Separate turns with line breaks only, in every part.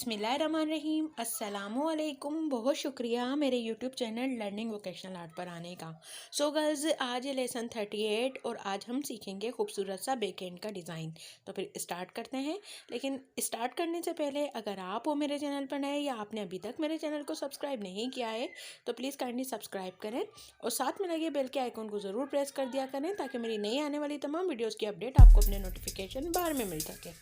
बिस्मिल्लाहिर्रहमानिर्रहीम अस्सलामुअलैकुम। बहुत शुक्रिया मेरे YouTube channel learning vocational art पर आने का। सो गर्ल्स, आज है लेसन 38 और आज हम सीखेंगे खूबसूरत सा बैक एंड का डिज़ाइन। तो फिर स्टार्ट करते हैं। लेकिन स्टार्ट करने से पहले अगर आप हो मेरे चैनल पर नए या आपने अभी तक मेरे चैनल को सब्सक्राइब नहीं किया है तो प्लीज़ काइंडली सब्सक्राइब करें और साथ में लगे बेल के आइकन को ज़रूर प्रेस कर दिया करें ताकि मेरी नई आने वाली तमाम वीडियोज़ की अपडेट आपको अपने नोटिफिकेशन बार में मिल सके।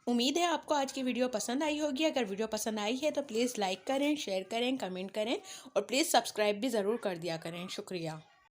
उम्मीद है आपको आज की वीडियो पसंद आई होगी। अगर वीडियो पसंद आई है तो प्लीज़ लाइक करें, शेयर करें, कमेंट करें और प्लीज़ सब्सक्राइब भी ज़रूर कर दिया करें। शुक्रिया।